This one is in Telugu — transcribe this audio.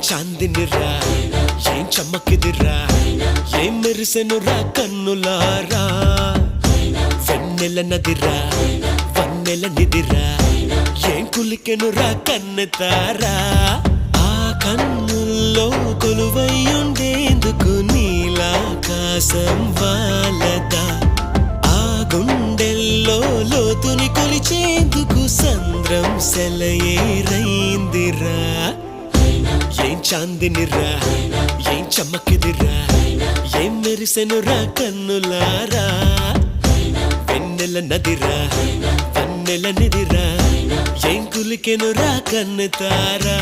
చాందినిరా ఏం చమ్మకిదిరా ఏం మెరిసెనురా కన్నులారా వెన్నెల నదిరా వన్నెల నిదిరా ఏం కులికెనురా కన్నెతారా ఆ కన్నుల్లో కొలువై ఉండేందుకు నీలాకాశం వాలదా ఆ గుండెల్లో లోతుని కొలిచేందుకు సంద్రం సెలయేరైందిరా ఏం చాందినిరా ఏం చమ్మకిదిరా ఏం మెరిసెనురా కన్నులారా వెన్నెల నదిరా వన్నెల నిదిరా ఏం కులికెనురా కన్నెతారా